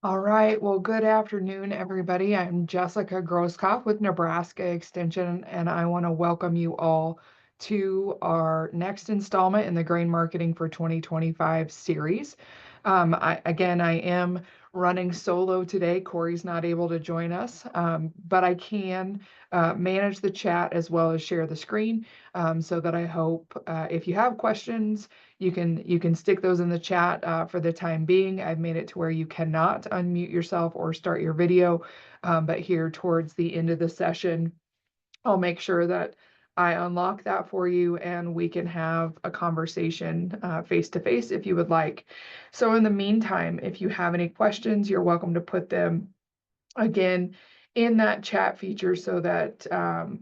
All right. Well, good afternoon, everybody. I'm Jessica Groskopf with Nebraska Extension, and I want to welcome you all to our next installment in the Grain Marketing for 2025 series. I am running solo today. Cory's not able to join us, but I can manage the chat as well as share the screen, so that I hope if you have questions, you can stick those in the chat for the time being. I've made it to where you cannot unmute yourself or start your video, but here towards the end of the session, I'll make sure that I unlock that for you and we can have a conversation face to face if you would like. So in the meantime, if you have any questions, you're welcome to put them again in that chat feature so that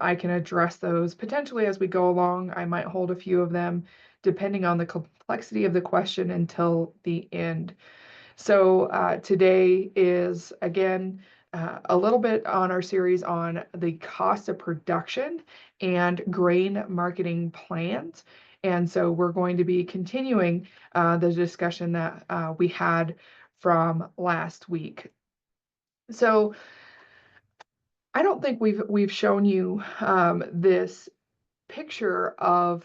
I can address those potentially as we go along. I might hold a few of them depending on the complexity of the question until the end. So today is again a little bit on our series on the cost of production and grain marketing plans. And so we're going to be continuing the discussion that we had from last week. So I don't think we've shown you this picture of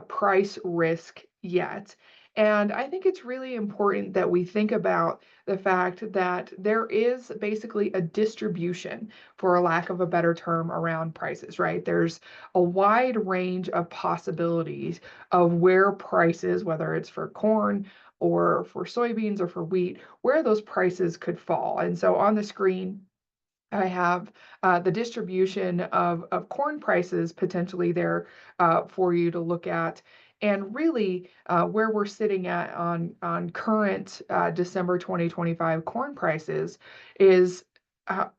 price risk yet. And I think it's really important that we think about the fact that there is basically a distribution, for a lack of a better term, around prices, right? There's a wide range of possibilities of where prices, whether it's for corn or for soybeans or for wheat, where those prices could fall. And so on the screen, I have the distribution of corn prices potentially there for you to look at. And really, where we're sitting at on current December 2025 corn prices is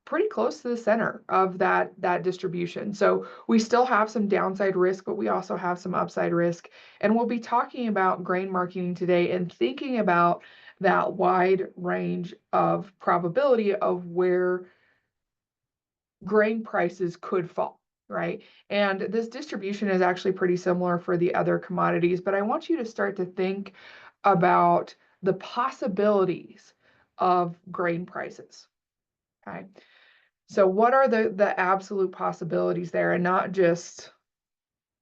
pretty close to the center of that distribution. So we still have some downside risk, but we also have some upside risk. And we'll be talking about grain marketing today and thinking about that wide range of probability of where grain prices could fall, right? And this distribution is actually pretty similar for the other commodities, but I want you to start to think about the possibilities of grain prices, okay? So what are the absolute possibilities there, and not just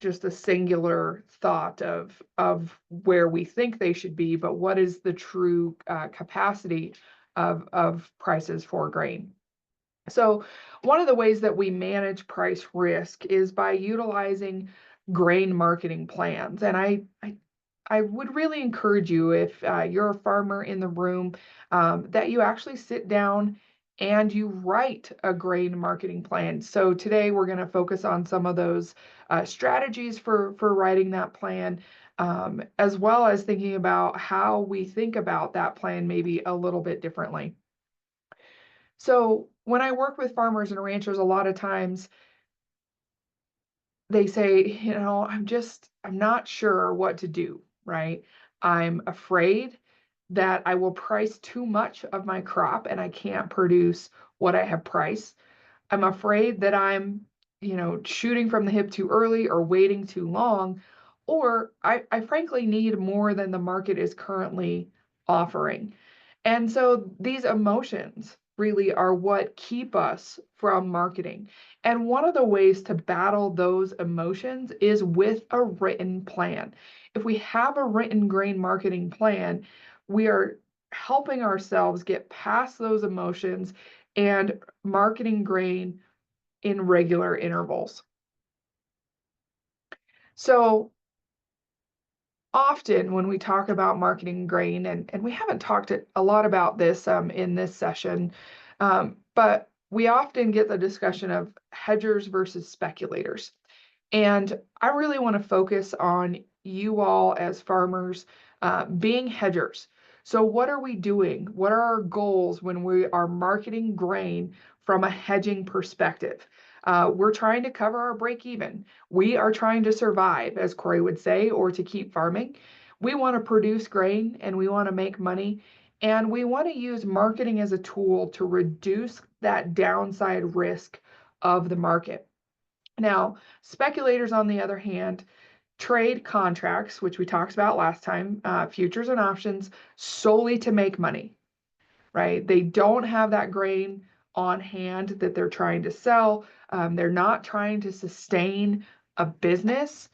a singular thought of where we think they should be, but what is the true capacity of prices for grain? So one of the ways that we manage price risk is by utilizing grain marketing plans. And I would really encourage you, if you're a farmer in the room, that you actually sit down and you write a grain marketing plan. So today we're going to focus on some of those strategies for writing that plan, as well as thinking about how we think about that plan maybe a little bit differently. So when I work with farmers and ranchers, a lot of times they say, I'm not sure what to do, right? I'm afraid that I will price too much of my crop and I can't produce what I have priced. I'm afraid that I'm, shooting from the hip too early or waiting too long, or I frankly need more than the market is currently offering. And so these emotions really are what keep us from marketing. And one of the ways to battle those emotions is with a written plan. If we have a written grain marketing plan, we are helping ourselves get past those emotions and marketing grain in regular intervals. So often when we talk about marketing grain, and we haven't talked a lot about this in this session, but we often get the discussion of hedgers versus speculators. And I really want to focus on you all as farmers being hedgers. So what are we doing? What are our goals when we are marketing grain from a hedging perspective? We're trying to cover our break even. We are trying to survive, as Cory would say, or to keep farming. We want to produce grain and we want to make money. And we want to use marketing as a tool to reduce that downside risk of the market. Now, speculators, on the other hand, trade contracts, which we talked about last time, futures and options, solely to make money. right? They don't have that grain on hand that they're trying to sell. They're not trying to sustain a business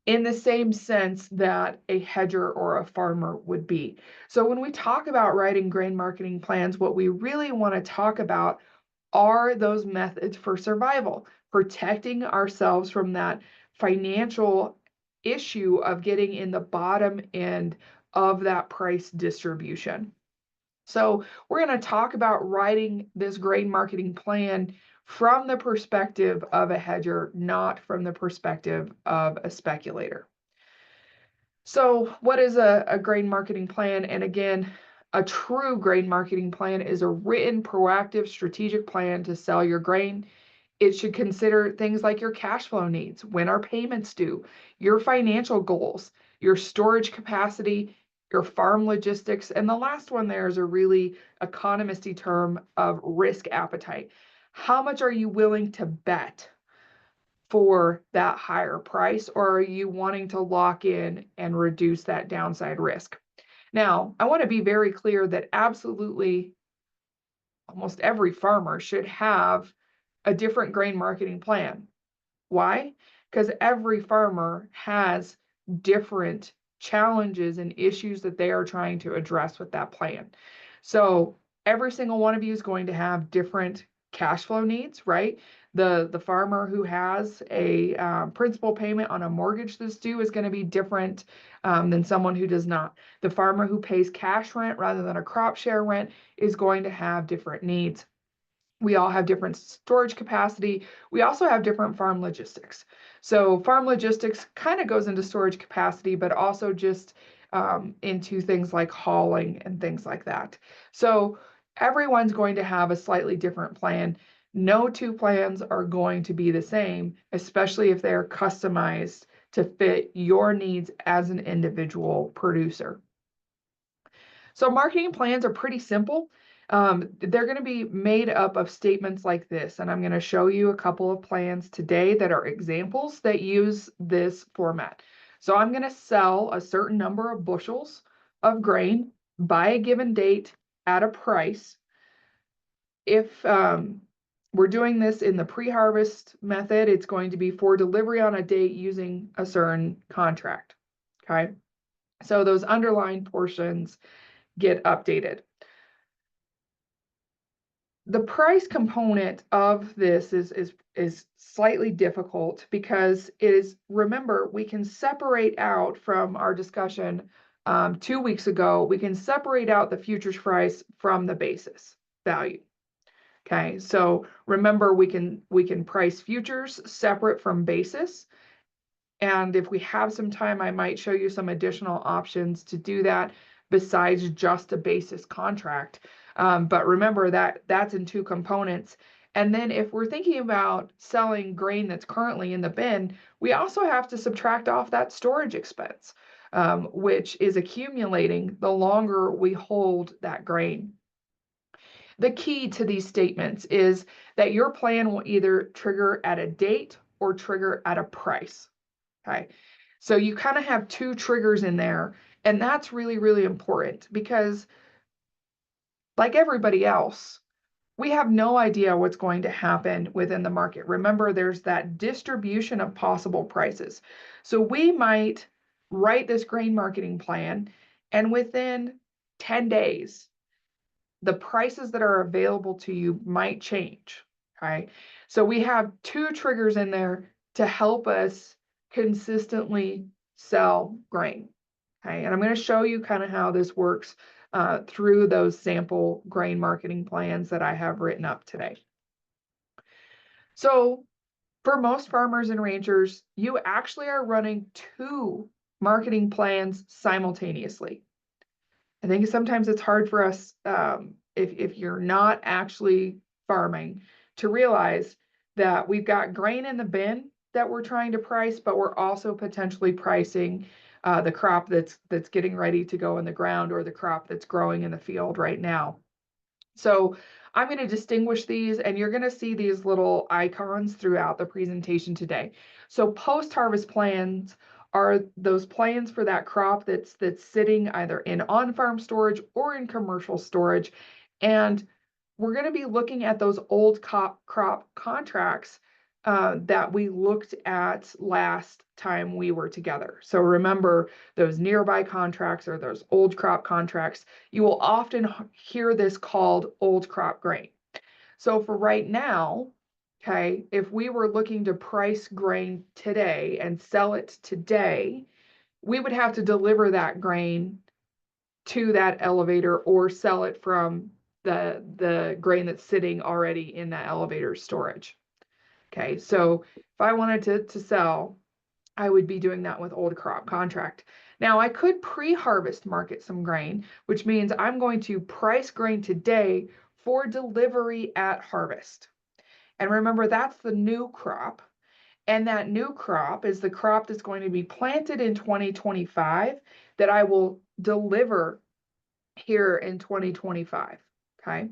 in the same sense that a hedger or a farmer would be. So when we talk about writing grain marketing plans, what we really want to talk about are those methods for survival, protecting ourselves from that financial issue of getting in the bottom end of that price distribution. So we're going to talk about writing this grain marketing plan from the perspective of a hedger, not from the perspective of a speculator. So what is a grain marketing plan? And again, a true grain marketing plan is a written, proactive, strategic plan to sell your grain. It should consider things like your cash flow needs, when are payments due, your financial goals, your storage capacity, your farm logistics, and the last one there is a really economisty term of risk appetite. How much are you willing to bet for that higher price, or are you wanting to lock in and reduce that downside risk? Now, I want to be very clear that absolutely almost every farmer should have a different grain marketing plan. Why? Because every farmer has different challenges and issues that they are trying to address with that plan. So every single one of you is going to have different cash flow needs, right? The farmer who has a principal payment on a mortgage that's due is going to be different than someone who does not. The farmer who pays cash rent rather than a crop share rent is going to have different needs. We all have different storage capacity. We also have different farm logistics. So farm logistics kind of goes into storage capacity, but also just into things like hauling and things like that. So everyone's going to have a slightly different plan. No two plans are going to be the same, especially if they're customized to fit your needs as an individual producer. So marketing plans are pretty simple. They're going to be made up of statements like this, and I'm going to show you a couple of plans today that are examples that use this format. So I'm going to sell a certain number of bushels of grain by a given date at a price. If we're doing this in the pre-harvest method, it's going to be for delivery on a date using a certain contract. Okay, so those underlined portions get updated. The price component of this is slightly difficult because it is, remember, we can separate out from our discussion 2 weeks ago, we can separate out the futures price from the basis value. Okay, so remember, we can price futures separate from basis. And if we have some time, I might show you some additional options to do that besides just a basis contract. But remember that that's in two components. And then if we're thinking about selling grain that's currently in the bin, we also have to subtract off that storage expense, which is accumulating the longer we hold that grain. The key to these statements is that your plan will either trigger at a date or trigger at a price. Okay, so you kind of have two triggers in there, and that's really, really important because, like everybody else, we have no idea what's going to happen within the market. Remember, there's that distribution of possible prices. So we might write this grain marketing plan, and within 10 days, the prices that are available to you might change. Okay, so we have two triggers in there to help us consistently sell grain. Okay, and I'm going to show you kind of how this works through those sample grain marketing plans that I have written up today. So for most farmers and ranchers, you actually are running two marketing plans simultaneously. I think sometimes it's hard for us, if you're not actually farming, to realize that we've got grain in the bin that we're trying to price, but we're also potentially pricing the crop that's getting ready to go in the ground or the crop that's growing in the field right now. So I'm going to distinguish these, and you're going to see these little icons throughout the presentation today. So post-harvest plans are those plans for that crop that's sitting either in on-farm storage or in commercial storage. And we're going to be looking at those old crop contracts that we looked at last time we were together. So remember those nearby contracts or those old crop contracts. You will often hear this called old crop grain. So for right now, okay, if we were looking to price grain today and sell it today, we would have to deliver that grain to that elevator or sell it from the grain that's sitting already in that elevator storage. Okay, so if I wanted to sell, I would be doing that with old crop contract. Now I could pre-harvest market some grain, which means I'm going to price grain today for delivery at harvest. And remember, that's the new crop. And that new crop is the crop that's going to be planted in 2025 that I will deliver here in 2025. Okay.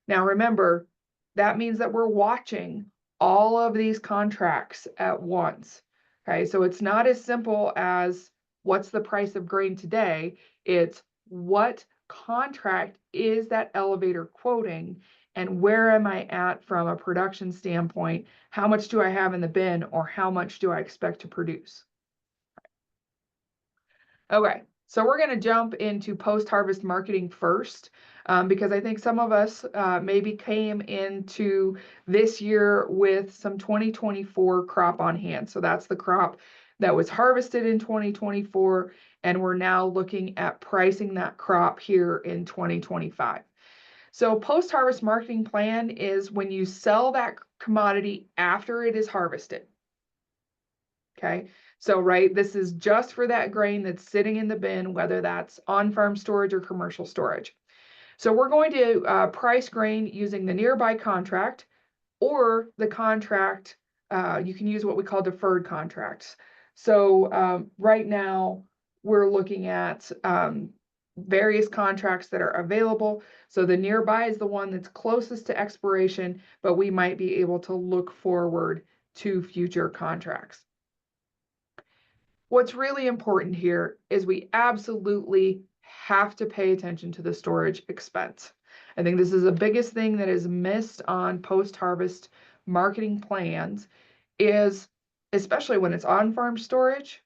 Now remember, that means that we're watching all of these contracts at once. Okay, so it's not as simple as what's the price of grain today, it's what contract is that elevator quoting and where am I at from a production standpoint? How much do I have in the bin or how much do I expect to produce? Okay, so we're going to jump into post-harvest marketing first because I think some of us maybe came into this year with some 2024 crop on hand. So that's the crop that was harvested in 2024, and we're now looking at pricing that crop here in 2025. So post-harvest marketing plan is when you sell that commodity after it is harvested. Okay, so right, this is just for that grain that's sitting in the bin, whether that's on-farm storage or commercial storage. So we're going to price grain using the nearby contract or the contract. You can use what we call deferred contracts. So right now we're looking at various contracts that are available. So the nearby is the one that's closest to expiration, but we might be able to look forward to future contracts. What's really important here is we absolutely have to pay attention to the storage expense. I think this is the biggest thing that is missed on post-harvest marketing plans is, especially when it's on-farm storage,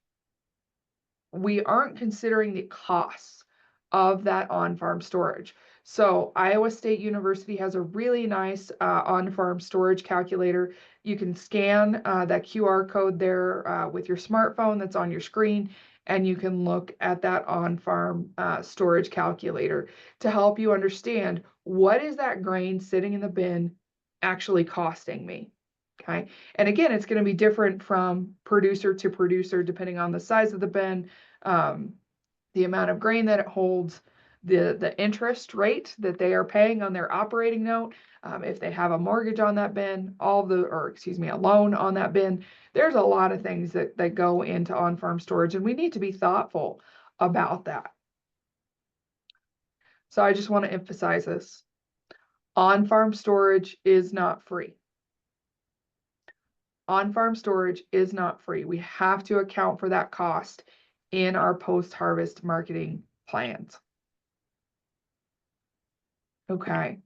we aren't considering the costs of that on-farm storage. So Iowa State University has a really nice on-farm storage calculator. You can scan that QR code there with your smartphone that's on your screen, and you can look at that on-farm storage calculator to help you understand what is that grain sitting in the bin actually costing me. Okay, and again, it's going to be different from producer to producer depending on the size of the bin, the amount of grain that it holds, the interest rate that they are paying on their operating note, if they have a mortgage on that bin, a loan on that bin. There's a lot of things that go into on-farm storage, and we need to be thoughtful about that. So I just want to emphasize this. On-farm storage is not free. On-farm storage is not free. We have to account for that cost in our post-harvest marketing plans. Okay.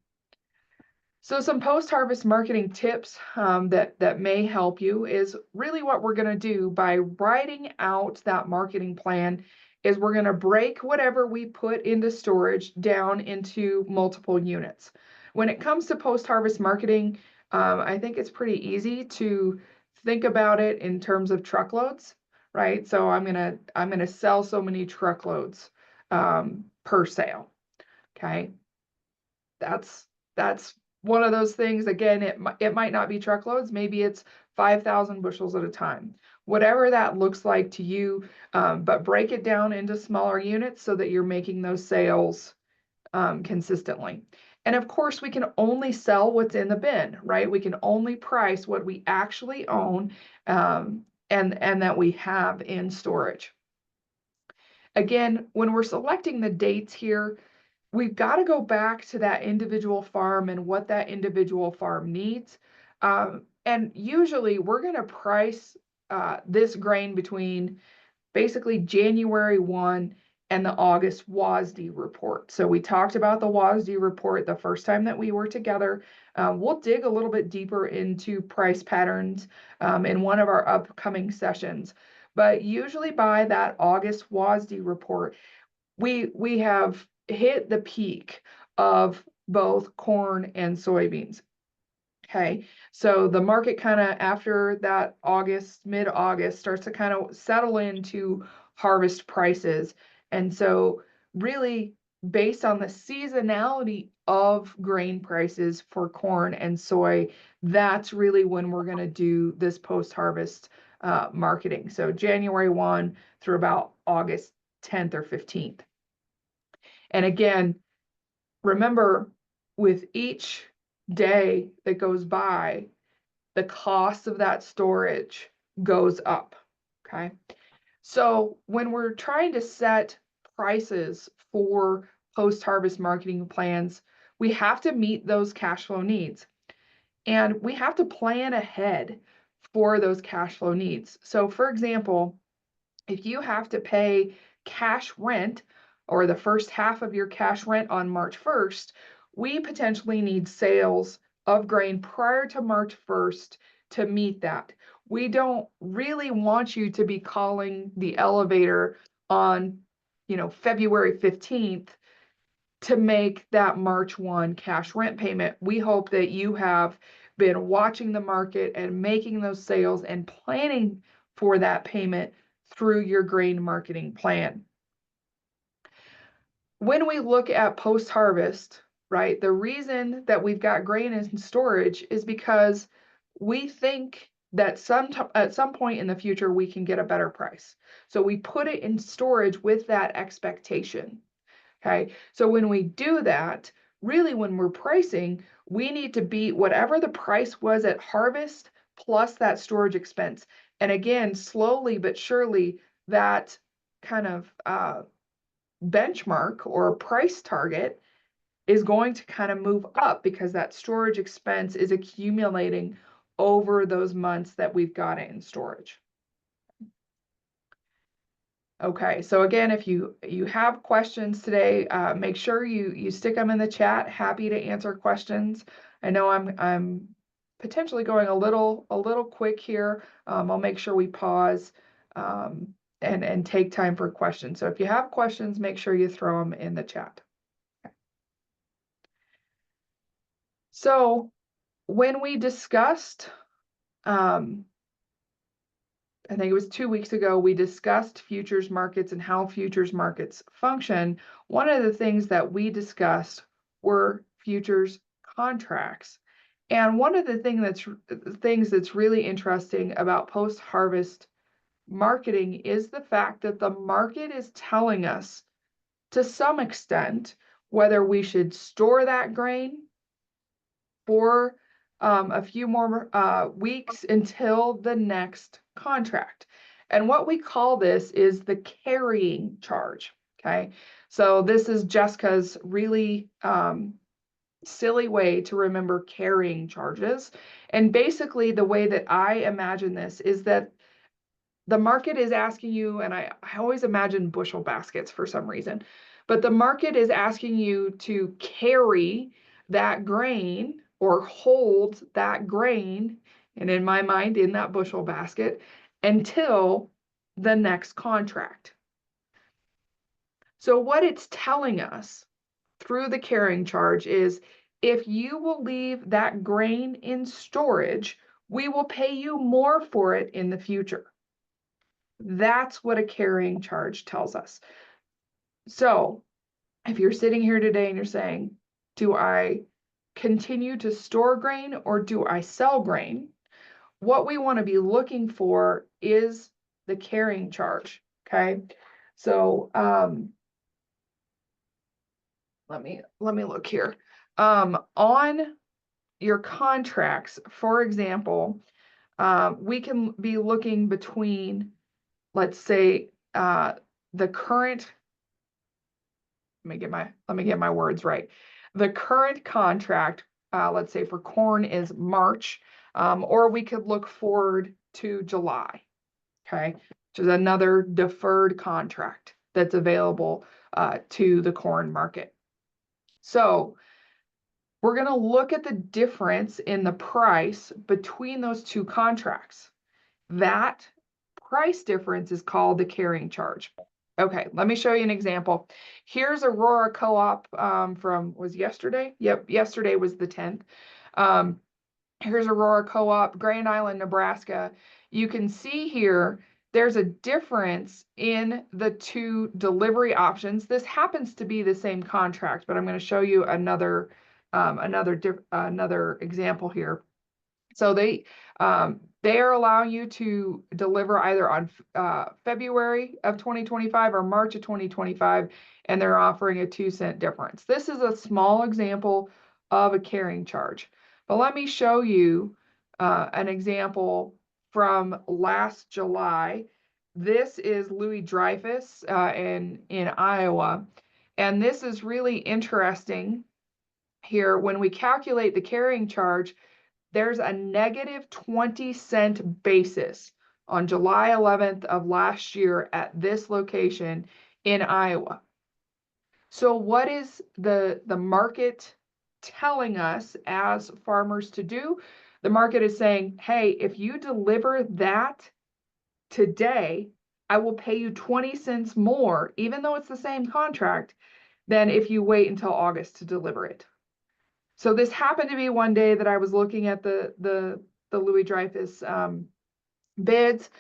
So some post-harvest marketing tips that may help you is really what we're going to do by writing out that marketing plan is we're going to break whatever we put into storage down into multiple units. When it comes to post-harvest marketing, I think it's pretty easy to think about it in terms of truckloads, right? So I'm gonna sell so many truckloads per sale. Okay, that's one of those things. Again, it might not be truckloads. Maybe it's 5,000 bushels at a time. Whatever that looks like to you, but break it down into smaller units so that you're making those sales consistently. And of course, we can only sell what's in the bin, right? We can only price what we actually own and that we have in storage. Again, when we're selecting the dates here, we've got to go back to that individual farm and what that individual farm needs. And usually we're going to price this grain between basically January 1 and the August WASDE report. So we talked about the WASDE report the first time that we were together. We'll dig a little bit deeper into price patterns in one of our upcoming sessions. But usually by that August WASDE report, we have hit the peak of both corn and soybeans. Okay, so the market kind of after that mid-August, starts to kind of settle into harvest prices. And so really based on the seasonality of grain prices for corn and soy, that's really when we're going to do this post-harvest marketing. So January 1 through about August 10th or 15th. And again, remember, with each day that goes by, the cost of that storage goes up, okay? So when we're trying to set prices for post-harvest marketing plans, we have to meet those cash flow needs. And we have to plan ahead for those cash flow needs. So for example, if you have to pay cash rent or the first half of your cash rent on March 1st, we potentially need sales of grain prior to March 1st to meet that. We don't really want you to be calling the elevator on, February 15th to make that March 1 cash rent payment. We hope that you have been watching the market and making those sales and planning for that payment through your grain marketing plan. When we look at post-harvest, right, the reason that we've got grain in storage is because we think that at some point in the future we can get a better price. So we put it in storage with that expectation. Okay, so when we do that, really when we're pricing, we need to beat whatever the price was at harvest plus that storage expense. And again, slowly but surely, that kind of benchmark or price target is going to kind of move up because that storage expense is accumulating over those months that we've got it in storage. Okay, so again, if you have questions today, make sure you stick them in the chat. Happy to answer questions. I know I'm potentially going a little quick here. I'll make sure we pause and take time for questions. So if you have questions, make sure you throw them in the chat. Okay. So when we discussed I think it was 2 weeks ago, we discussed futures markets and how futures markets function. One of the things that we discussed were futures contracts. And one of the things that's really interesting about post-harvest marketing is the fact that the market is telling us to some extent whether we should store that grain for a few more weeks until the next contract. And what we call this is the carrying charge, okay? So this is Jessica's really silly way to remember carrying charges. And basically the way that I imagine this is that the market is asking you, and I always imagine bushel baskets for some reason, but the market is asking you to carry that grain or hold that grain, and in my mind, in that bushel basket, until the next contract. So what it's telling us through the carrying charge is if you will leave that grain in storage, we will pay you more for it in the future. That's what a carrying charge tells us. So if you're sitting here today and you're saying, do I continue to store grain or do I sell grain? What we want to be looking for is the carrying charge, okay? So let me look here. On your contracts, for example, we can be looking between, let's say, the current, let me get my words right. The current contract, let's say for corn is March, or we could look forward to July. Okay. which is another deferred contract that's available to the corn market. So we're going to look at the difference in the price between those two contracts. That price difference is called the carrying charge. Okay, let me show you an example. Here's Aurora Co-op from, was yesterday? Yep, yesterday was the 10th. Here's Aurora Co-op, Grand Island, Nebraska. You can see here, there's a difference in the two delivery options. This happens to be the same contract, but I'm going to show you another example here. So they are allowing you to deliver either on February of 2025 or March of 2025, and they're offering a 2-cent difference. This is a small example of a carrying charge. But let me show you an example from last July. This is Louis Dreyfus in Iowa. And this is really interesting here. When we calculate the carrying charge, there's a negative 20-cent basis on July 11th of last year at this location in Iowa. So what is the market telling us as farmers to do? The market is saying, hey, if you deliver that today, I will pay you 20 cents more, even though it's the same contract, than if you wait until August to deliver it. So this happened to be one day that I was looking at the Louis Dreyfus bids,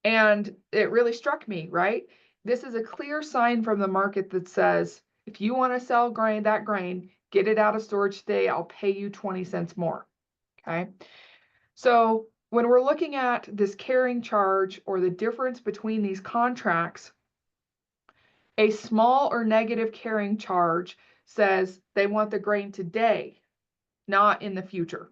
and it really struck me, right? This is a clear sign from the market that says, if you want to sell that grain, get it out of storage today, I'll pay you 20 cents more, okay? So when we're looking at this carrying charge or the difference between these contracts, a small or negative carrying charge says they want the grain today, not in the future.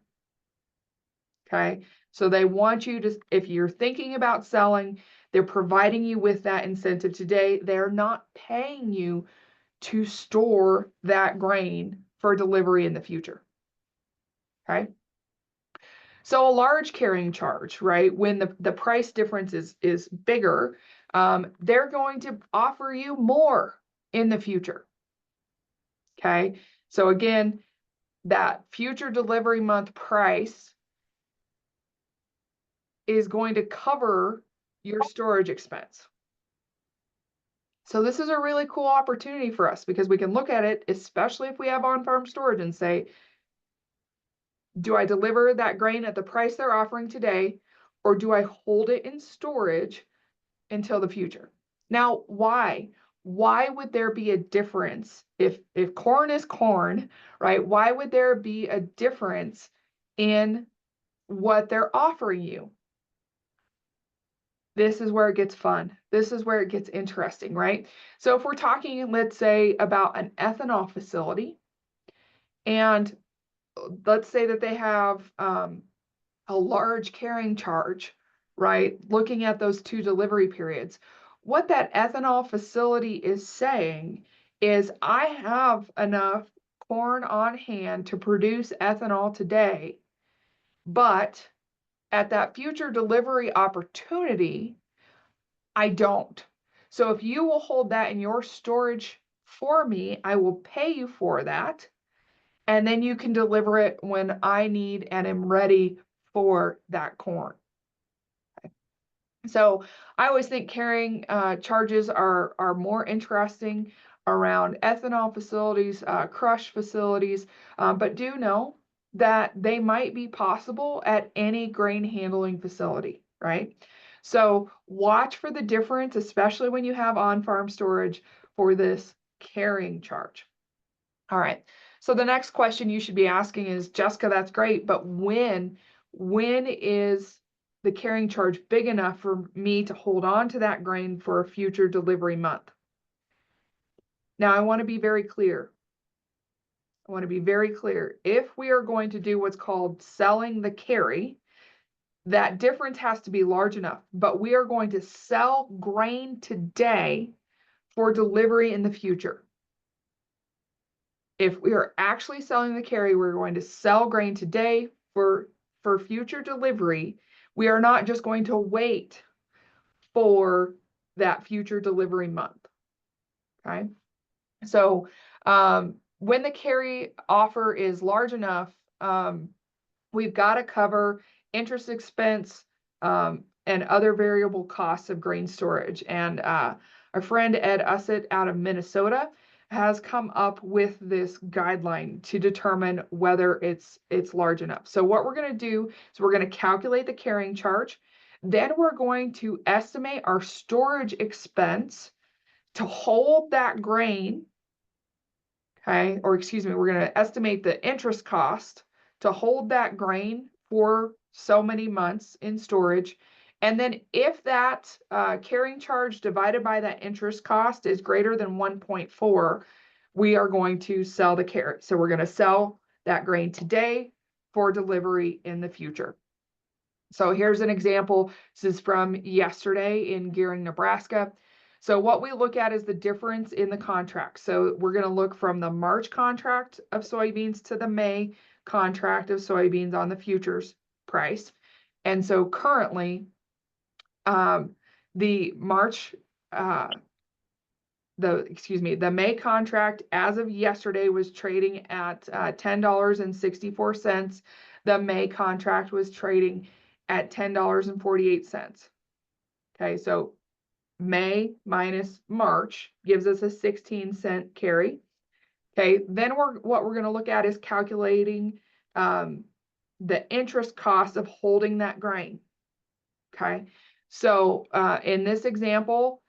Okay, so they want you to, if you're thinking about selling, they're providing you with that incentive today. They're not paying you to store that grain for delivery in the future. Okay, so a large carrying charge, right? When the price difference is bigger, they're going to offer you more in the future. Okay, so again, that future delivery month price is going to cover your storage expense. So this is a really cool opportunity for us because we can look at it, especially if we have on-farm storage, and say, do I deliver that grain at the price they're offering today, or do I hold it in storage until the future? Now, why? Why would there be a difference if corn is corn, right? Why would there be a difference in what they're offering you? This is where it gets fun. This is where it gets interesting, right? So if we're talking, let's say, about an ethanol facility, and let's say that they have a large carrying charge, right? Looking at those two delivery periods, what that ethanol facility is saying is, I have enough corn on hand to produce ethanol today, but at that future delivery opportunity, I don't. So if you will hold that in your storage for me, I will pay you for that. And then you can deliver it when I need and am ready for that corn. Okay. So I always think carrying charges are more interesting around ethanol facilities, crush facilities, but do know that they might be possible at any grain handling facility, right? So watch for the difference, especially when you have on-farm storage, for this carrying charge. All right. So the next question you should be asking is, Jessica, that's great, but when is the carrying charge big enough for me to hold on to that grain for a future delivery month? Now, I want to be very clear. I want to be very clear. If we are going to do what's called selling the carry, that difference has to be large enough, but we are going to sell grain today for delivery in the future. If we are actually selling the carry, we're going to sell grain today for future delivery. We are not just going to wait for that future delivery month. Okay. So when the carry offer is large enough, we've got to cover interest expense and other variable costs of grain storage. And our friend Ed Ussett out of Minnesota has come up with this guideline to determine whether it's large enough. So what we're going to do is we're going to calculate the carrying charge. Then we're going to estimate our storage expense to hold that grain. Okay, or excuse me, we're going to estimate the interest cost to hold that grain for so many months in storage. And then if that carrying charge divided by that interest cost is greater than 1.4, we are going to sell the carry. So we're going to sell that grain today for delivery in the future. So here's an example. This is from yesterday in Gearing, Nebraska. So what we look at is the difference in the contract. So we're going to look from the March contract of soybeans to the May contract of soybeans on the futures price. And so currently, the May contract as of yesterday was trading at $10.64. The May contract was trading at $10.48. Okay, so May minus March gives us a 16-cent carry. Okay, then what we're going to look at is calculating the interest cost of holding that grain. Okay, so in this example,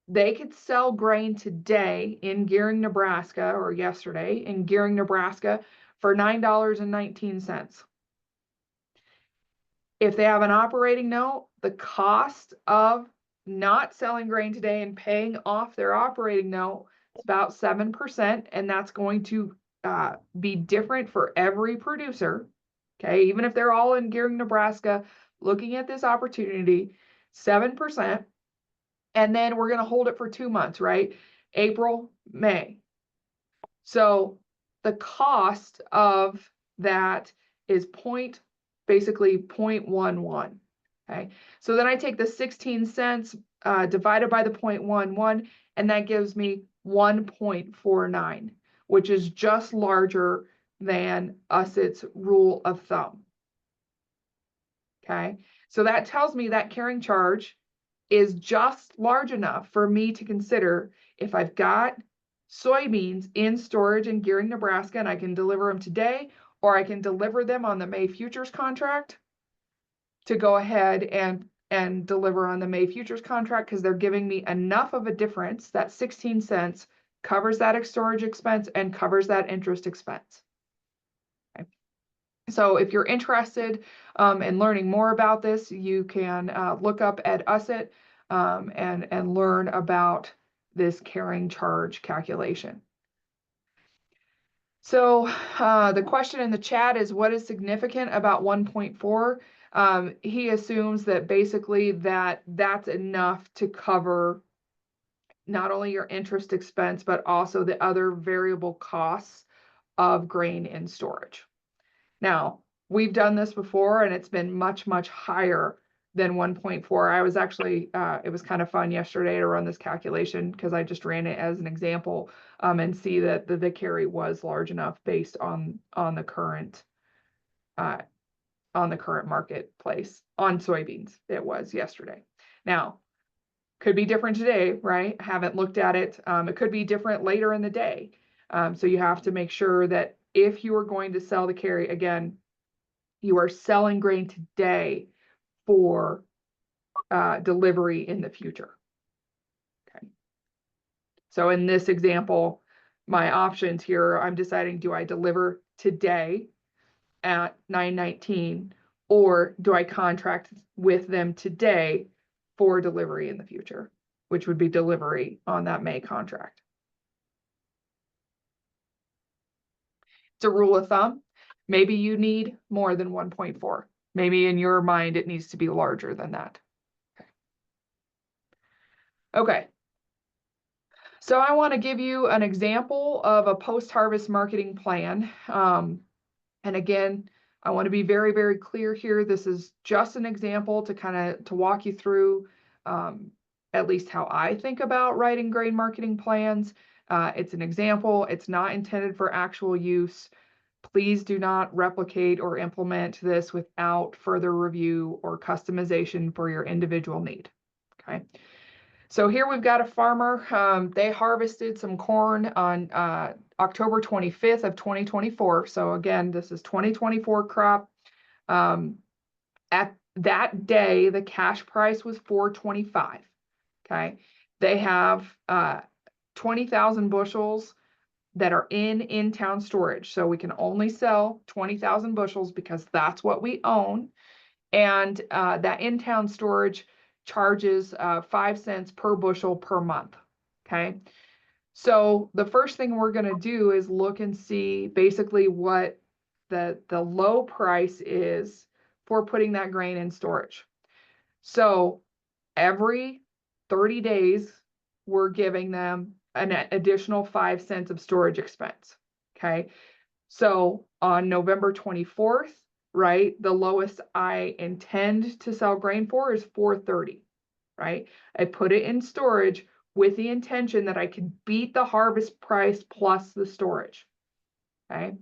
they could sell grain today in Gearing, Nebraska, or yesterday in Gearing, Nebraska for $9.19. If they have an operating note, the cost of not selling grain today and paying off their operating note is about 7%, and that's going to be different for every producer. Okay, even if they're all in Gearing, Nebraska, looking at this opportunity, 7%. And then we're going to hold it for 2 months, right? April, May. So the cost of that is basically 0.11. Okay. So then I take the 16 cents divided by the 0.11, and that gives me 1.49, which is just larger than Ussett's rule of thumb. Okay. So that tells me that carrying charge is just large enough for me to consider if I've got soybeans in storage in Gearing, Nebraska, and I can deliver them today, or I can deliver them on the May futures contract, to go ahead and deliver on the May futures contract, because they're giving me enough of a difference that 16 cents covers that storage expense and covers that interest expense. Okay. So if you're interested in learning more about this, you can look up Ed Ussett and learn about this carrying charge calculation. So the question in the chat is, what is significant about 1.4? He assumes that basically that's enough to cover not only your interest expense, but also the other variable costs of grain in storage. Now, we've done this before, and it's been much, much higher than 1.4. I was actually, it was kind of fun yesterday to run this calculation, because I just ran it as an example and see that the carry was large enough based on the current marketplace on soybeans. It was yesterday. Now, could be different today, right? Haven't looked at it. It could be different later in the day. So you have to make sure that if you are going to sell the carry, again, you are selling grain today for delivery in the future. Okay. So in this example, my options here, I'm deciding, do I deliver today at $9.19, or do I contract with them today for delivery in the future, which would be delivery on that May contract. It's a rule of thumb. Maybe you need more than 1.4. Maybe in your mind, it needs to be larger than that. Okay. So I want to give you an example of a post-harvest marketing plan. And again, I want to be very, very clear here. This is just an example to walk you through at least how I think about writing grain marketing plans. It's an example. It's not intended for actual use. Please do not replicate or implement this without further review or customization for your individual need. Okay. So here we've got a farmer. They harvested some corn on October 25th of 2024. So again, this is 2024 crop. At that day, the cash price was $4.25. Okay. They have 20,000 bushels that are in-town storage. So we can only sell 20,000 bushels because that's what we own. And that in-town storage charges 5 cents per bushel per month. Okay. So the first thing we're going to do is look and see basically what the low price is for putting that grain in storage. So every 30 days, we're giving them an additional 5 cents of storage expense. Okay. So on November 24th, right, the lowest I intend to sell grain for is $4.30, right? I put it in storage with the intention that I could beat the harvest price plus the storage. Okay.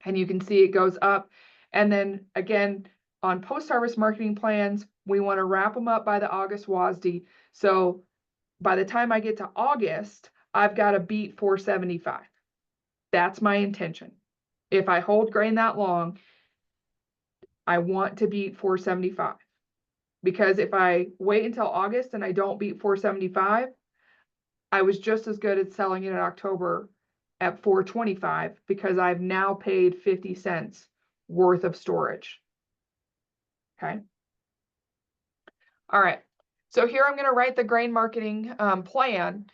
And you can see it goes up. And then again, on post-harvest marketing plans, we want to wrap them up by the August WASDE. So by the time I get to August, I've got to beat 475. That's my intention. If I hold grain that long, I want to beat 475. Because if I wait until August and I don't beat 475, I was just as good at selling it in October at 425 because I've now paid 50 cents worth of storage. Okay. All right. So here I'm going to write the grain marketing plan.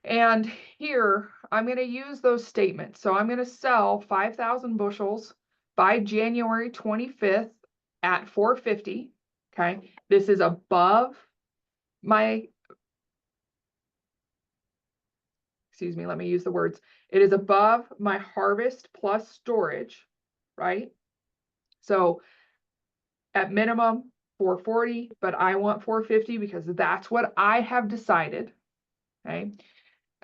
And here I'm going to use those statements. So I'm going to sell 5,000 bushels by January 25th at 450. Okay. This is above my, excuse me, let me use the words. It is above my harvest plus storage, right? So at minimum 440, but I want 450 because that's what I have decided. Okay.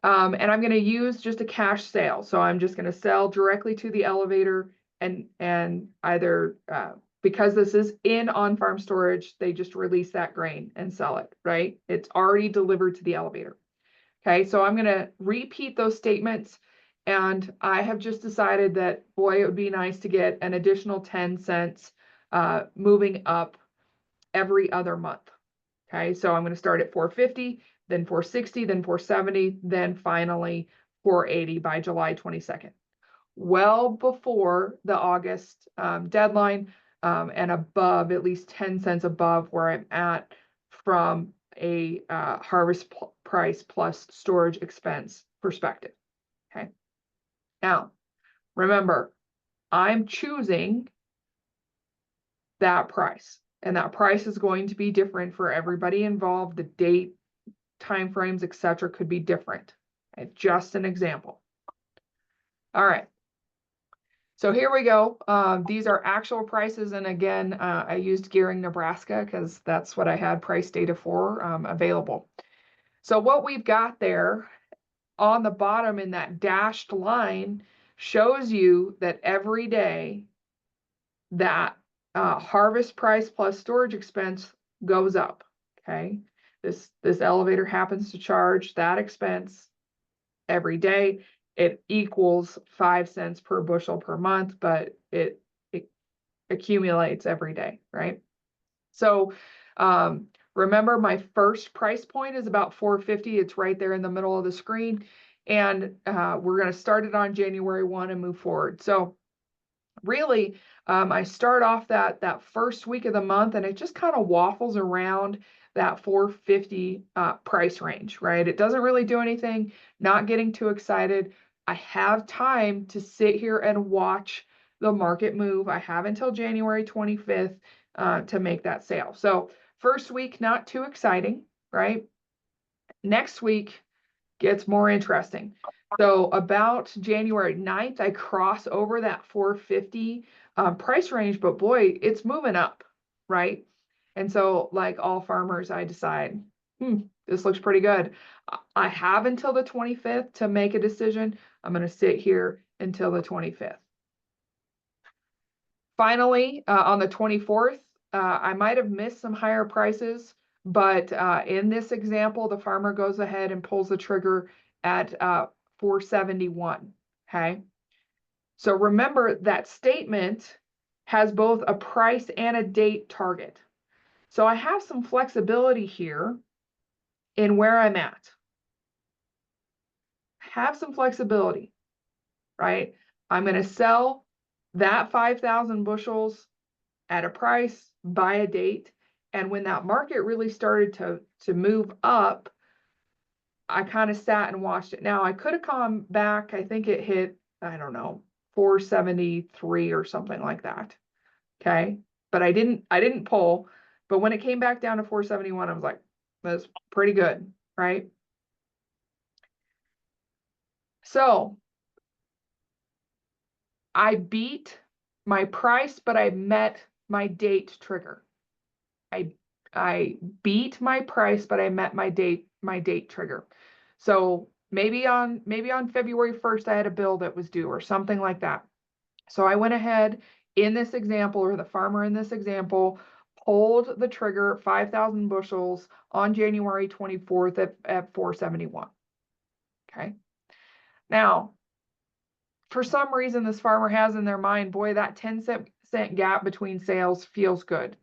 And I'm going to use just a cash sale. So I'm just going to sell directly to the elevator and either because this is in on-farm storage, they just release that grain and sell it, right? It's already delivered to the elevator. Okay, so I'm going to repeat those statements. And I have just decided that, boy, it would be nice to get an additional 10 cents moving up every other month. Okay, so I'm going to start at 450, then 460, then 470, then finally 480 by July 22nd. Well before the August deadline and above, at least 10 cents above where I'm at from a harvest price plus storage expense perspective. Okay. Now, remember, I'm choosing that price. And that price is going to be different for everybody involved. The date, timeframes, etc., could be different. Okay, just an example. All right. So here we go. These are actual prices. And again, I used Gearing, Nebraska, because that's what I had price data for available. So what we've got there on the bottom in that dashed line shows you that every day that harvest price plus storage expense goes up. Okay, this elevator happens to charge that expense every day. It equals 5 cents per bushel per month, but it accumulates every day, right? So remember, my first price point is about 450. It's right there in the middle of the screen, and we're going to start it on January 1 and move forward. So really, I start off that first week of the month, and it just kind of waffles around that 450 price range, right? It doesn't really do anything, not getting too excited. I have time to sit here and watch the market move. I have until January 25th to make that sale. So first week, not too exciting, right? Next week gets more interesting. So about January 9th, I cross over that 450 price range, but boy, it's moving up, right? And so like all farmers, I decide, This looks pretty good. I have until the 25th to make a decision. I'm going to sit here until the 25th. Finally, on the 24th, I might have missed some higher prices, but in this example, the farmer goes ahead and pulls the trigger at 471. Okay. So remember that statement has both a price and a date target. So I have some flexibility here in where I'm at. Have some flexibility, right? I'm going to sell that 5,000 bushels at a price by a date. And when that market really started to move up, I kind of sat and watched it. Now I could have come back. I think it hit, I don't know, 473 or something like that. Okay. But I didn't pull. But when it came back down to 471, I was like, that's pretty good, right? So I beat my price, but I met my date trigger. I beat my price, but I met my date trigger. So maybe on February 1st, I had a bill that was due or something like that. So I went ahead in this example, or the farmer in this example, pulled the trigger 5,000 bushels on January 24th at 471. Okay. Now, for some reason, this farmer has in their mind, boy, that 10-cent gap between sales feels good.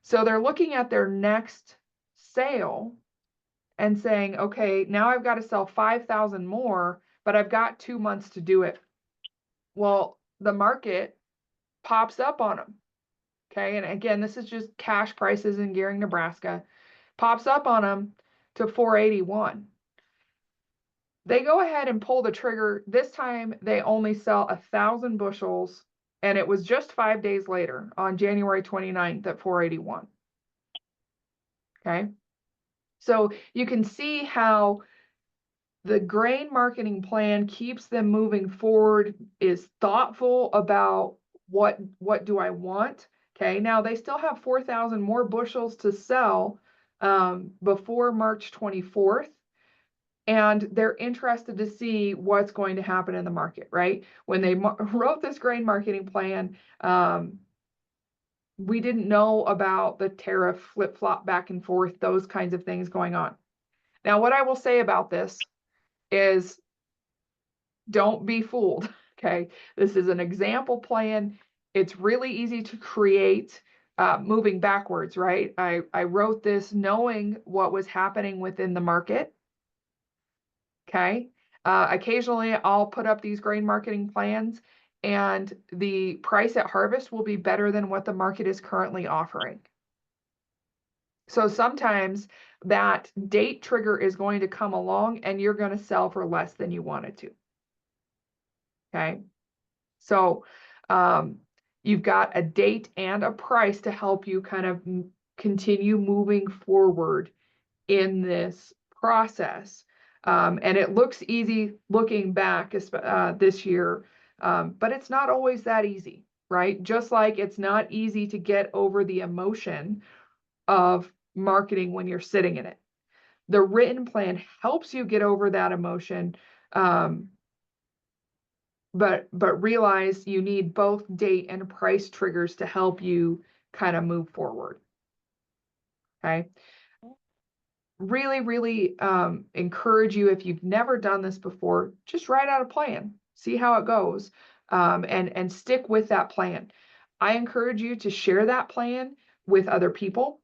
So they're looking at their next sale and saying, okay, now I've got to sell 5,000 more, but I've got 2 months to do it. Well, the market pops up on them. Okay. And again, this is just cash prices in Gering, Nebraska, pops up on them to 481. They go ahead and pull the trigger. This time they only sell 1,000 bushels, and it was just 5 days later on January 29th at 481. Okay. So you can see how the grain marketing plan keeps them moving forward, is thoughtful about what do I want. Okay, now they still have 4,000 more bushels to sell before March 24th. And they're interested to see what's going to happen in the market, right? When they wrote this grain marketing plan, we didn't know about the tariff flip-flop back and forth, those kinds of things going on. Now, what I will say about this is don't be fooled, okay? This is an example plan. It's really easy to create moving backwards, right? I wrote this knowing what was happening within the market, okay? Occasionally, I'll put up these grain marketing plans, and the price at harvest will be better than what the market is currently offering. So sometimes that date trigger is going to come along and you're going to sell for less than you wanted to. Okay. So you've got a date and a price to help you kind of continue moving forward in this process. And it looks easy looking back this year, but it's not always that easy, right? Just like it's not easy to get over the emotion of marketing when you're sitting in it. The written plan helps you get over that emotion, but realize you need both date and price triggers to help you kind of move forward. Okay. Really, really encourage you, if you've never done this before, just write out a plan, see how it goes, and stick with that plan. I encourage you to share that plan with other people.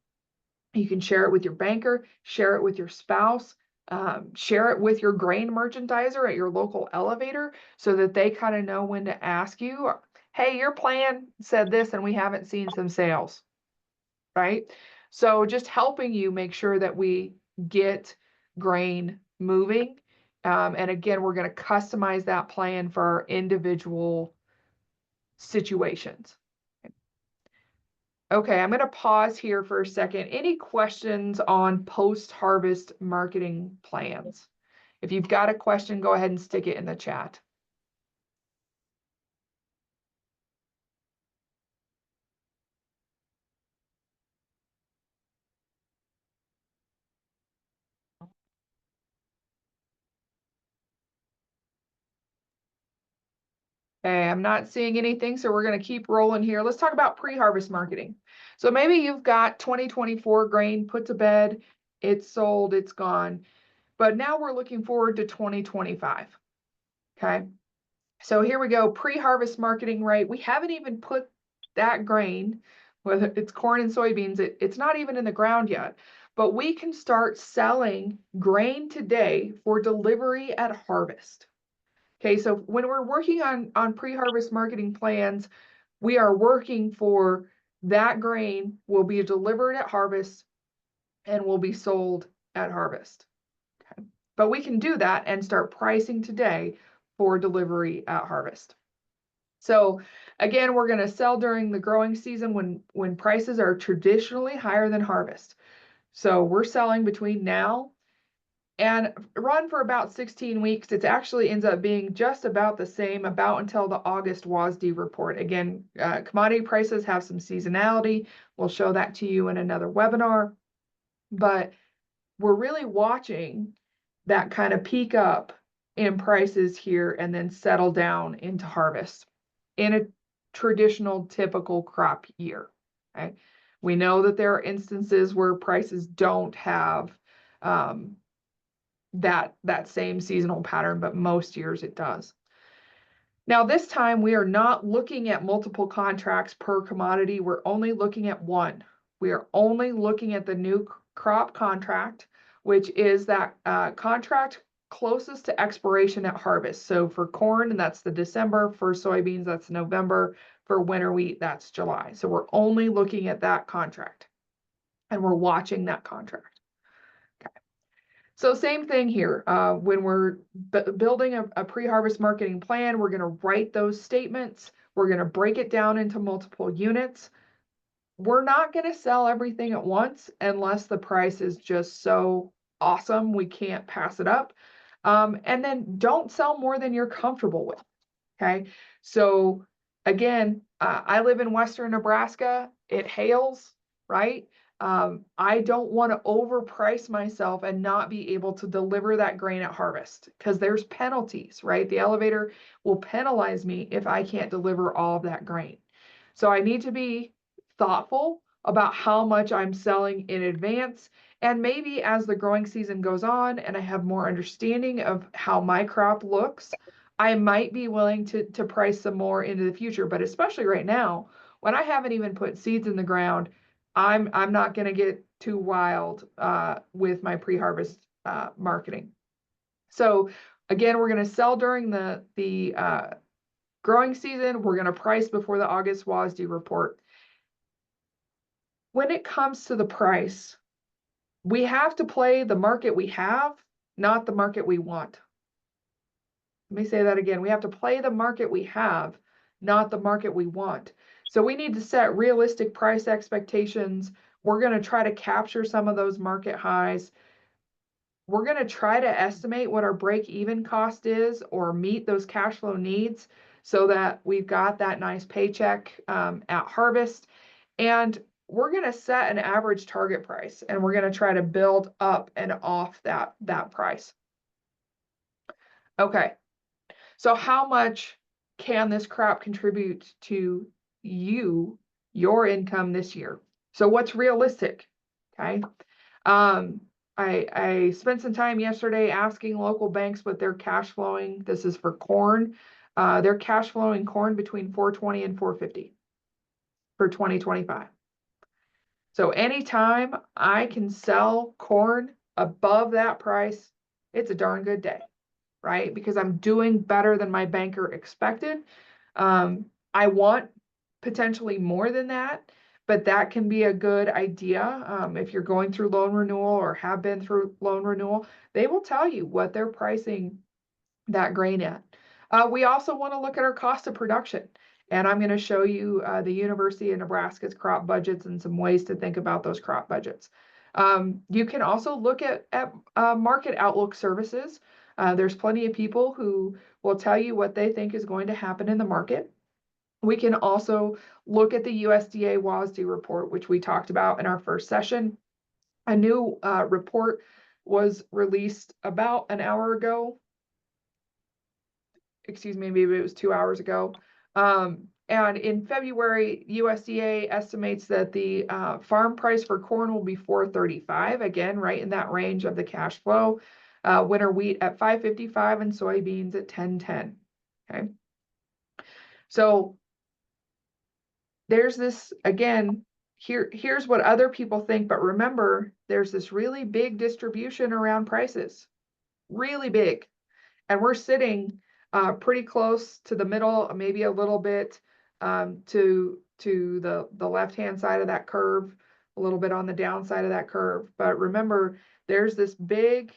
You can share it with your banker, share it with your spouse, share it with your grain merchandiser at your local elevator so that they kind of know when to ask you, hey, your plan said this and we haven't seen some sales, right? So just helping you make sure that we get grain moving. And again, we're going to customize that plan for our individual situations. Okay, I'm going to pause here for a second. Any questions on post-harvest marketing plans? If you've got a question, go ahead and stick it in the chat. Okay, I'm not seeing anything, so we're going to keep rolling here. Let's talk about pre-harvest marketing. So maybe you've got 2024 grain put to bed, it's sold, it's gone. But now we're looking forward to 2025. Okay, so here we go, pre-harvest marketing, right? We haven't even put that grain, whether it's corn and soybeans, it's not even in the ground yet. But we can start selling grain today for delivery at harvest. Okay, so when we're working on pre-harvest marketing plans, we are working for that grain will be delivered at harvest and will be sold at harvest. Okay, but we can do that and start pricing today for delivery at harvest. So again, we're going to sell during the growing season when prices are traditionally higher than harvest. So we're selling between now and run for about 16 weeks. It actually ends up being just about the same about until the August WASDE report. Again, commodity prices have some seasonality. We'll show that to you in another webinar, but we're really watching that kind of peak up in prices here and then settle down into harvest in a traditional typical crop year. Okay? We know that there are instances where prices don't have that same seasonal pattern, but most years it does. Now, this time we are not looking at multiple contracts per commodity. We're only looking at one. We are only looking at the new crop contract, which is that contract closest to expiration at harvest. So for corn, that's the December. For soybeans, that's November. For winter wheat, that's July. So we're only looking at that contract, and we're watching that contract. So same thing here. When we're building a pre-harvest marketing plan, we're going to write those statements. We're going to break it down into multiple units. We're not going to sell everything at once unless the price is just so awesome we can't pass it up. And then don't sell more than you're comfortable with. Okay. So again, I live in Western Nebraska. It hails, right? I don't want to overprice myself and not be able to deliver that grain at harvest because there's penalties, right? The elevator will penalize me if I can't deliver all of that grain. So I need to be thoughtful about how much I'm selling in advance. And maybe as the growing season goes on and I have more understanding of how my crop looks, I might be willing to price some more into the future. But especially right now, when I haven't even put seeds in the ground, I'm not going to get too wild with my pre-harvest marketing. So again, we're going to sell during the growing season. We're going to price before the August WASDE report. When it comes to the price, we have to play the market we have, not the market we want. Let me say that again. We have to play the market we have, not the market we want. So we need to set realistic price expectations. We're going to try to capture some of those market highs. We're going to try to estimate what our break-even cost is or meet those cash flow needs so that we've got that nice paycheck at harvest. And we're going to set an average target price, and we're going to try to build up and off that price. Okay. So how much can this crop contribute to your income this year? So what's realistic? Okay. I spent some time yesterday asking local banks what they're cash flowing. This is for corn. They're cash flowing corn between 420 and 450 for 2025. So anytime I can sell corn above that price, it's a darn good day, right? Because I'm doing better than my banker expected. I want potentially more than that, but that can be a good idea. If you're going through loan renewal or have been through loan renewal, they will tell you what they're pricing that grain at. We also want to look at our cost of production. And I'm going to show you the University of Nebraska's crop budgets and some ways to think about those crop budgets. You can also look at market outlook services. There's plenty of people who will tell you what they think is going to happen in the market. We can also look at the USDA WASDE report, which we talked about in our first session. A new report was released about an hour ago. excuse me, maybe it was 2 hours ago. And in February, USDA estimates that the farm price for corn will be $4.35, again, right in that range of the cash flow. Winter wheat at $5.55 and soybeans at $10.10. Okay. So there's this, again, here's what other people think, but remember, there's this really big distribution around prices, really big. And we're sitting pretty close to the middle, maybe a little bit to the left-hand side of that curve, a little bit on the downside of that curve. But remember, there's this big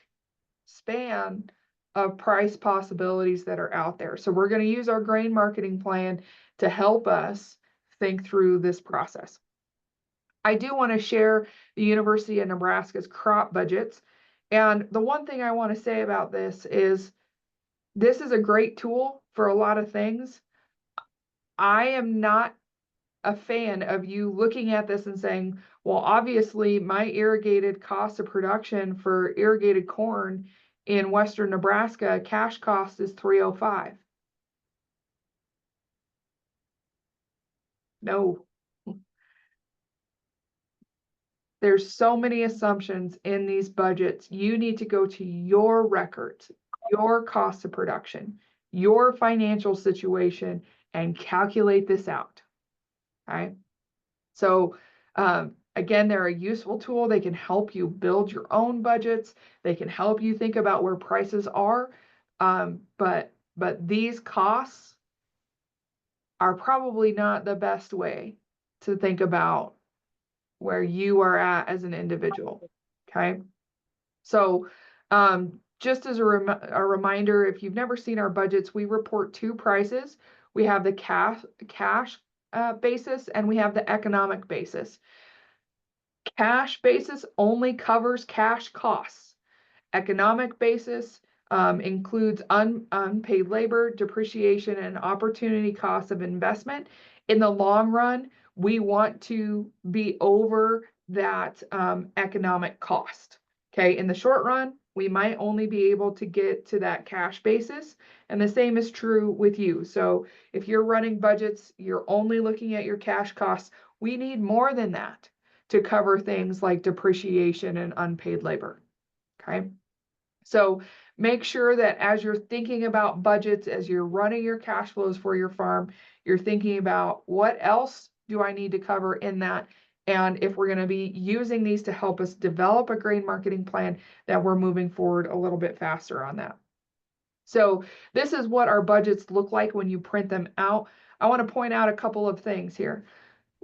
span of price possibilities that are out there. So we're going to use our grain marketing plan to help us think through this process. I do want to share the University of Nebraska's crop budgets. And the one thing I want to say about this is a great tool for a lot of things. I am not a fan of you looking at this and saying, well, obviously my irrigated cost of production for irrigated corn in Western Nebraska, cash cost is $3.05. No. There's so many assumptions in these budgets. You need to go to your records, your cost of production, your financial situation, and calculate this out. Okay. So again, they're a useful tool. They can help you build your own budgets. They can help you think about where prices are. But these costs are probably not the best way to think about where you are at as an individual. Okay. So just as a reminder, if you've never seen our budgets, we report two prices. We have the cash basis and we have the economic basis. Cash basis only covers cash costs. Economic basis includes unpaid labor, depreciation, and opportunity costs of investment. In the long run, we want to be over that economic cost. Okay, in the short run, we might only be able to get to that cash basis. And the same is true with you. So if you're running budgets, you're only looking at your cash costs. We need more than that to cover things like depreciation and unpaid labor. Okay. So make sure that as you're thinking about budgets, as you're running your cash flows for your farm, you're thinking about what else do I need to cover in that? And if we're going to be using these to help us develop a grain marketing plan, that we're moving forward a little bit faster on that. So this is what our budgets look like when you print them out. I want to point out a couple of things here.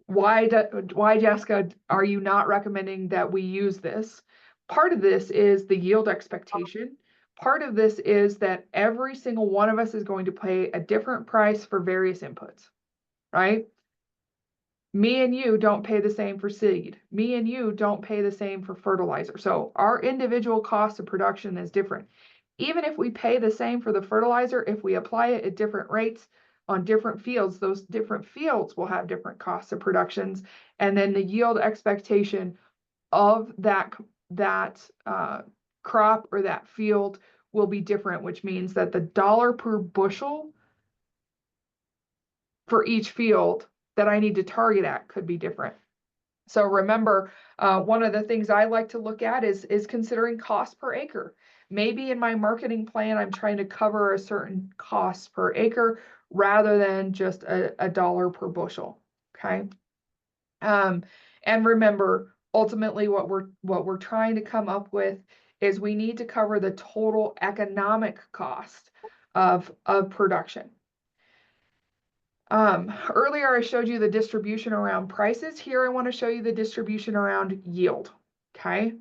Why, Jessica, are you not recommending that we use this? Part of this is the yield expectation. Part of this is that every single one of us is going to pay a different price for various inputs, right? Me and you don't pay the same for seed. Me and you don't pay the same for fertilizer. So our individual cost of production is different. Even if we pay the same for the fertilizer, if we apply it at different rates on different fields, those different fields will have different costs of productions. And then the yield expectation of that crop or that field will be different, which means that the dollar per bushel for each field that I need to target at could be different. So remember, one of the things I like to look at is considering cost per acre. Maybe in my marketing plan, I'm trying to cover a certain cost per acre rather than just a dollar per bushel. Okay. And remember, ultimately, what we're trying to come up with is we need to cover the total economic cost of production. Earlier I showed you the distribution around prices. Here I want to show you the distribution around yield. Okay.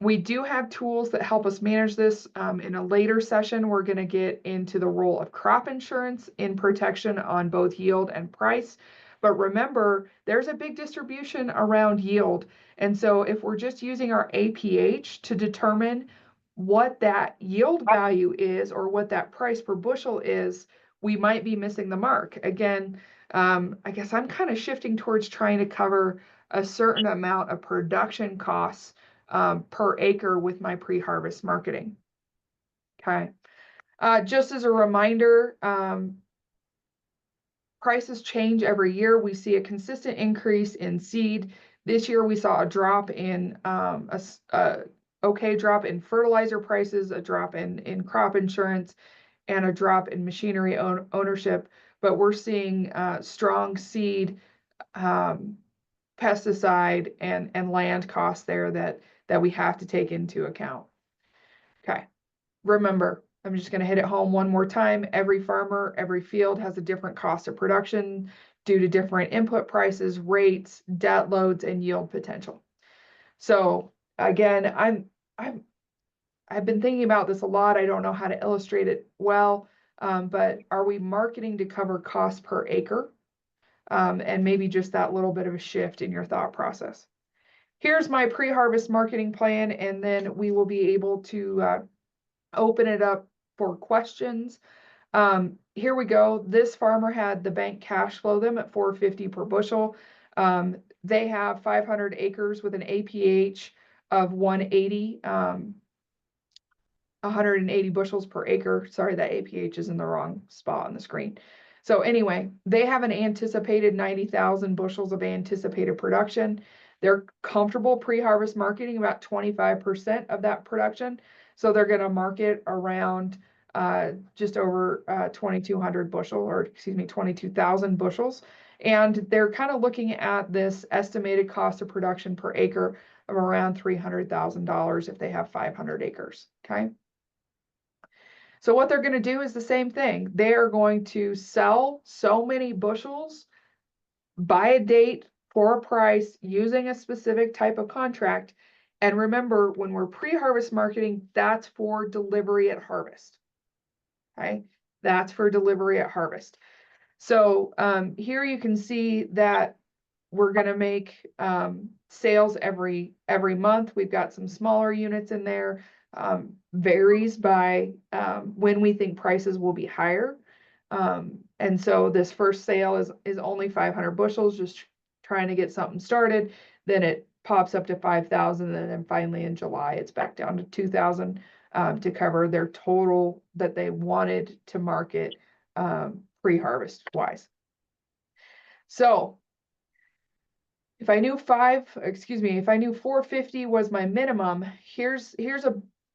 We do have tools that help us manage this. In a later session, we're going to get into the role of crop insurance in protection on both yield and price. But remember, there's a big distribution around yield. And so if we're just using our APH to determine what that yield value is or what that price per bushel is, we might be missing the mark. Again, I guess I'm kind of shifting towards trying to cover a certain amount of production costs per acre with my pre-harvest marketing. Okay. Just as a reminder, prices change every year. We see a consistent increase in seed. This year we saw a drop in drop in fertilizer prices, a drop in crop insurance, and a drop in machinery ownership. But we're seeing strong seed, pesticide, and land costs there that we have to take into account. Okay, remember, I'm just going to hit it home one more time. Every farmer, every field has a different cost of production due to different input prices, rates, debt loads, and yield potential. So again, I've been thinking about this a lot. I don't know how to illustrate it well, but are we marketing to cover cost per acre? And maybe just that little bit of a shift in your thought process. Here's my pre-harvest marketing plan, and then we will be able to open it up for questions. Here we go. This farmer had the bank cash flow them at $4.50 per bushel. They have 500 acres with an APH of 180, 180 bushels per acre. Sorry, that APH is in the wrong spot on the screen. So anyway, they have an anticipated 90,000 bushels of anticipated production. They're comfortable pre-harvest marketing about 25% of that production. So they're going to market around just over 2,200 bushel, or excuse me, 22,000 bushels. And they're kind of looking at this estimated cost of production per acre of around $300,000 if they have 500 acres, okay? So what they're going to do is the same thing. They are going to sell so many bushels by a date for a price using a specific type of contract. And remember, when we're pre-harvest marketing, that's for delivery at harvest. Okay, that's for delivery at harvest. So here you can see that we're going to make sales every month. We've got some smaller units in there. Varies by when we think prices will be higher. And so this first sale is only 500 bushels, just trying to get something started. Then it pops up to 5,000, and then finally in July it's back down to 2,000 to cover their total that they wanted to market pre-harvest wise. So if I knew 450 was my minimum, here's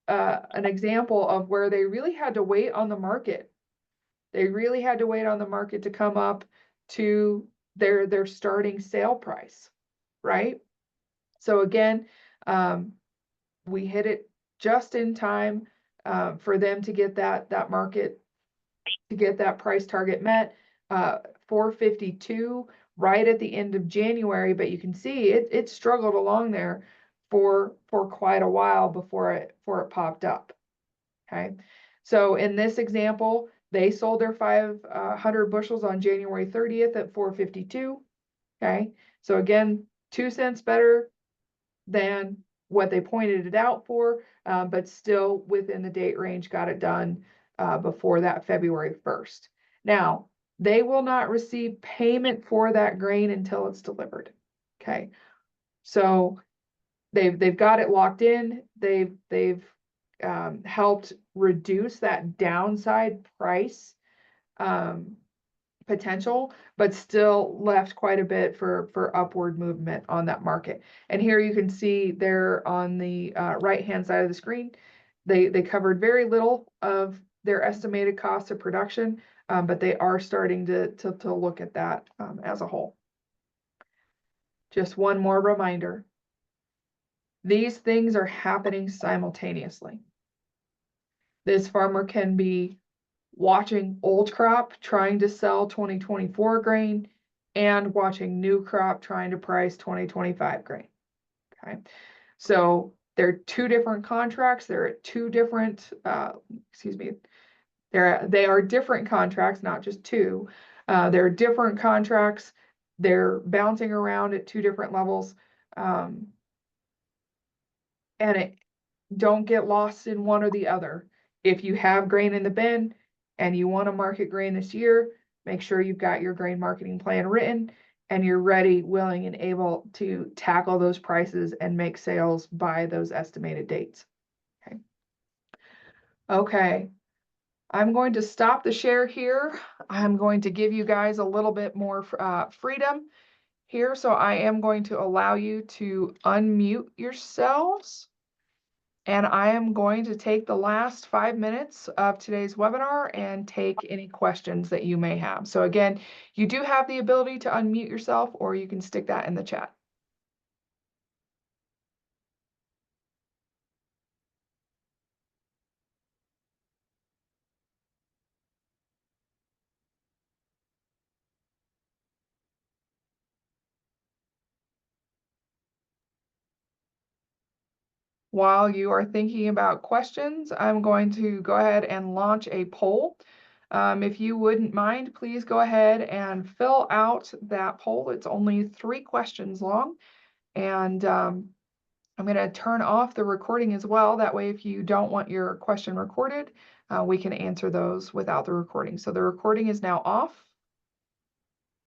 an example of where they really had to wait on the market. They really had to wait on the market to come up to their starting sale price, right? So again, we hit it just in time for them to get that market, to get that price target met. 452 right at the end of January, but you can see it struggled along there for quite a while before it popped up. Okay, so in this example, they sold their 500 bushels on January 30th at 452. Okay, so again, 2 cents better than what they pointed it out for, but still within the date range, got it done before that February 1st. Now, they will not receive payment for that grain until it's delivered. Okay, so they've got it locked in. They've helped reduce that downside price potential, but still left quite a bit for upward movement on that market. And here you can see there on the right-hand side of the screen, they covered very little of their estimated cost of production, but they are starting to look at that as a whole. Just one more reminder. These things are happening simultaneously. This farmer can be watching old crop trying to sell 2024 grain and watching new crop trying to price 2025 grain. Okay, so they're two different contracts. They're at two different, they are different contracts, not just two. They're different contracts. They're bouncing around at two different levels. And don't get lost in one or the other. If you have grain in the bin and you want to market grain this year, make sure you've got your grain marketing plan written and you're ready, willing, and able to tackle those prices and make sales by those estimated dates. Okay. I'm going to stop the share here. I'm going to give you guys a little bit more freedom here. So I am going to allow you to unmute yourselves. And I am going to take the last 5 minutes of today's webinar and take any questions that you may have. So again, you do have the ability to unmute yourself, or you can stick that in the chat. While you are thinking about questions, I'm going to go ahead and launch a poll. If you wouldn't mind, please go ahead and fill out that poll. It's only 3 questions long. And I'm going to turn off the recording as well. That way, if you don't want your question recorded, we can answer those without the recording. So the recording is now off.